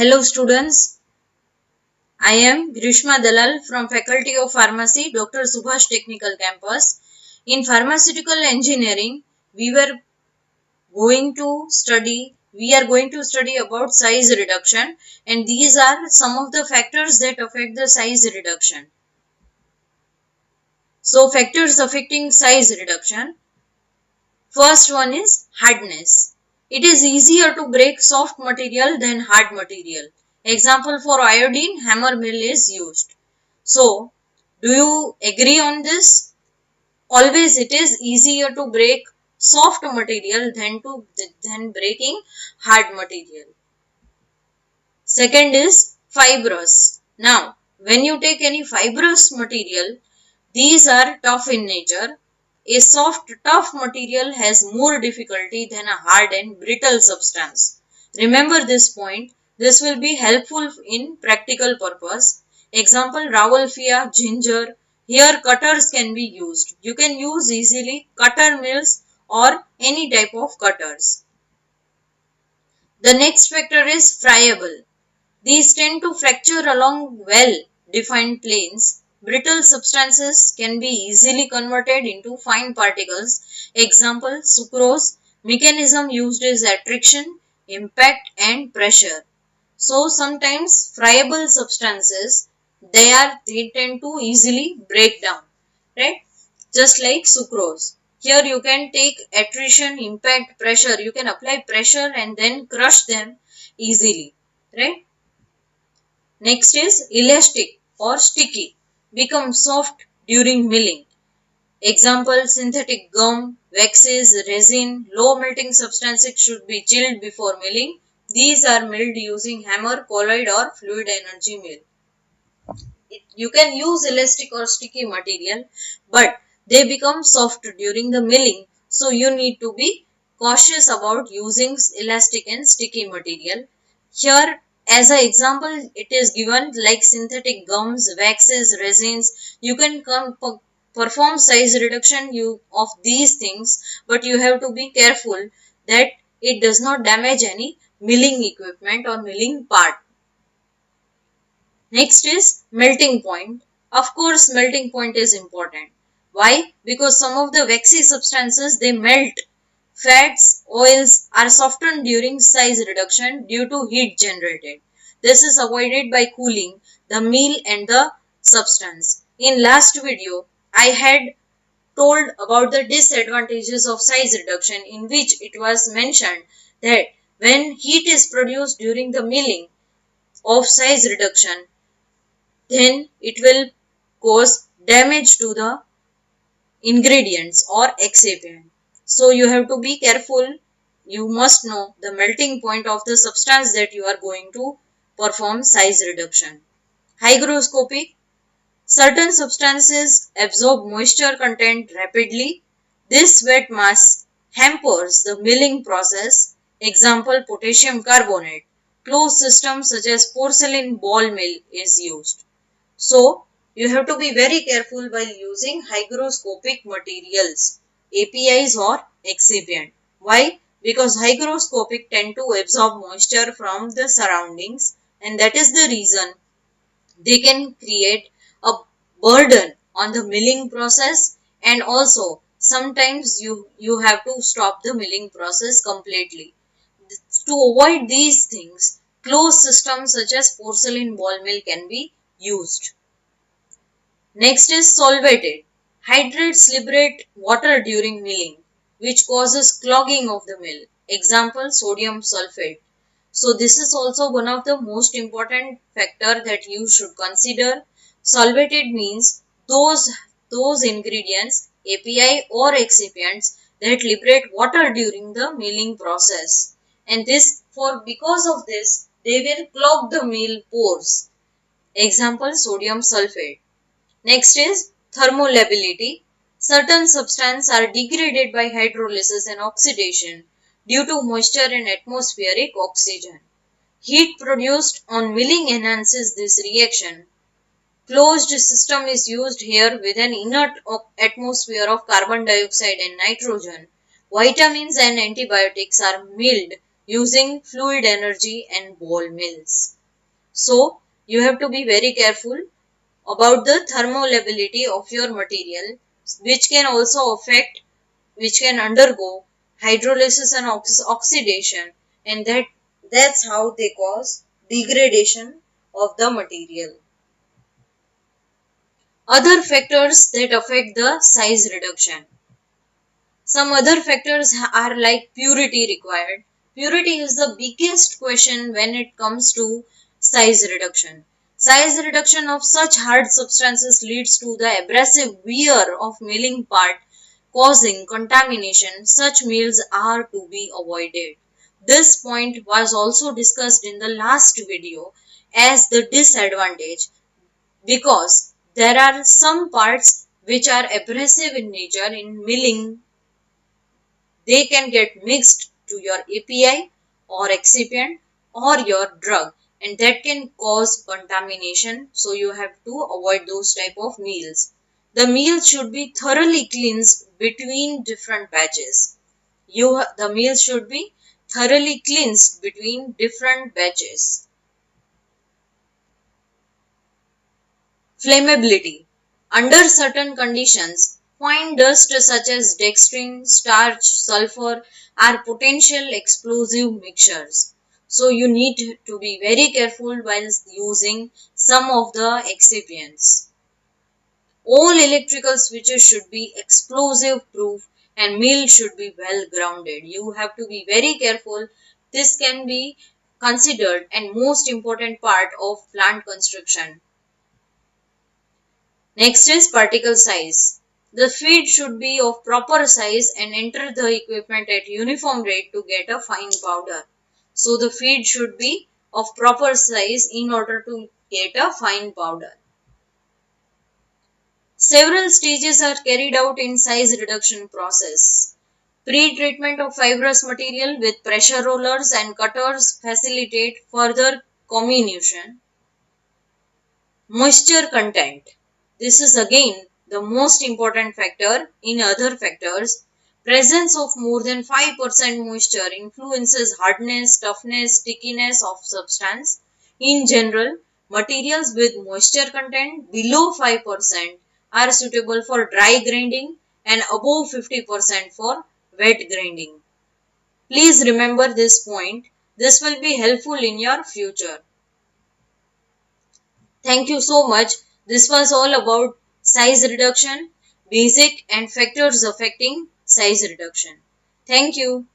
Hello students, I am Grishma Dalal from Faculty of Pharmacy, Dr. Subhash Technical Campus. In pharmaceutical engineering, we are going to study about size reduction, and these are some of the factors that affect the size reduction. So factors affecting size reduction. First one is hardness. It is easier to break soft material than hard material. Example, for iodine, hammer mill is used. So, do you agree on this? Always it is easier to break soft material than breaking hard material. Second is fibrous. Now, when you take any fibrous material, these are tough in nature. A soft, tough material has more difficulty than a hard and brittle substance. Remember this point. This will be helpful in practical purpose. Example, Rauwolfia, ginger. Here cutters can be used. You can use easily cutter mills or any type of cutters. The next factor is friable. These tend to fracture along well-defined planes. Brittle substances can be easily converted into fine particles. Example, sucrose. Mechanism used is attrition, impact and pressure. So sometimes friable substances, they tend to easily break down, right? Just like sucrose. Here you can take attrition, impact, pressure. You can apply pressure and then crush them easily, right? Next is elastic or sticky, become soft during milling. Example, synthetic gum, waxes, resin, low melting substances should be chilled before milling. These are milled using hammer, colloid or fluid energy mill. You can use elastic or sticky material, but they become soft during the milling. So you need to be cautious about using elastic and sticky material. Here as an example it is given like synthetic gums, waxes, resins. You can perform size reduction of these things, but you have to be careful that it does not damage any milling equipment or milling part. Next is melting point. Of course, melting point is important. Why? Because some of the waxy substances they melt. Fats, oils are softened during size reduction due to heat generated. This is avoided by cooling the meal and the substance. In last video, I had told about the disadvantages of size reduction, in which it was mentioned that when heat is produced during the milling of size reduction, then it will cause damage to the ingredients or excipient. So you have to be careful. You must know the melting point of the substance that you are going to perform size reduction. Hygroscopic. Certain substances absorb moisture content rapidly. This wet mass hampers the milling process. Example, potassium carbonate. Closed systems such as porcelain ball mill is used. So, you have to be very careful while using hygroscopic materials, APIs or excipient. Why? Because hygroscopic tend to absorb moisture from the surroundings, and that is the reason they can create a burden on the milling process, and also sometimes you have to stop the milling process completely. To avoid these things, closed systems such as porcelain ball mill can be used. Next is solvated. Hydrates liberate water during milling, which causes clogging of the mill. Example, sodium sulfate. So this is also one of the most important factor that you should consider. Solvated means those ingredients, API or excipients, that liberate water during the milling process. And because of this, they will clog the mill pores. Example, sodium sulfate. Next is thermolability. Certain substances are degraded by hydrolysis and oxidation due to moisture and atmospheric oxygen. Heat produced on milling enhances this reaction. Closed system is used here with an inert atmosphere of carbon dioxide and nitrogen. Vitamins and antibiotics are milled using fluid energy and ball mills. So you have to be very careful about the thermolability of your material, which can also affect, which can undergo hydrolysis and oxidation, and that's how they cause degradation of the material. Other factors that affect the size reduction. Some other factors are like purity required. Purity is the biggest question when it comes to size reduction. Size reduction of such hard substances leads to the abrasive wear of milling part, causing contamination. Such mills are to be avoided. This point was also discussed in the last video as the disadvantage, because there are some parts which are abrasive in nature. In milling they can get mixed to your API or excipient or your drug, and that can cause contamination, so you have to avoid those type of meals. The meal should be thoroughly cleansed between different batches. The meal should be thoroughly cleansed between different batches. Flammability. Under certain conditions, fine dust such as dextrin, starch, sulfur are potential explosive mixtures. So you need to be very careful while using some of the excipients. All electrical switches should be explosive proof and mill should be well grounded. You have to be very careful. This can be considered and most important part of plant construction. Next is particle size. The feed should be of proper size and enter the equipment at uniform rate to get a fine powder. So the feed should be of proper size in order to get a fine powder. Several stages are carried out in size reduction process. Pre-treatment of fibrous material with pressure rollers and cutters facilitate further comminution. Moisture content. This is again the most important factor. In other factors, presence of more than 5% moisture influences hardness, toughness, stickiness of substance. In general, materials with moisture content below 5% are suitable for dry grinding and above 50% for wet grinding. Please remember this point. This will be helpful in your future. Thank you so much. This was all about size reduction, basic and factors affecting size reduction. Thank you.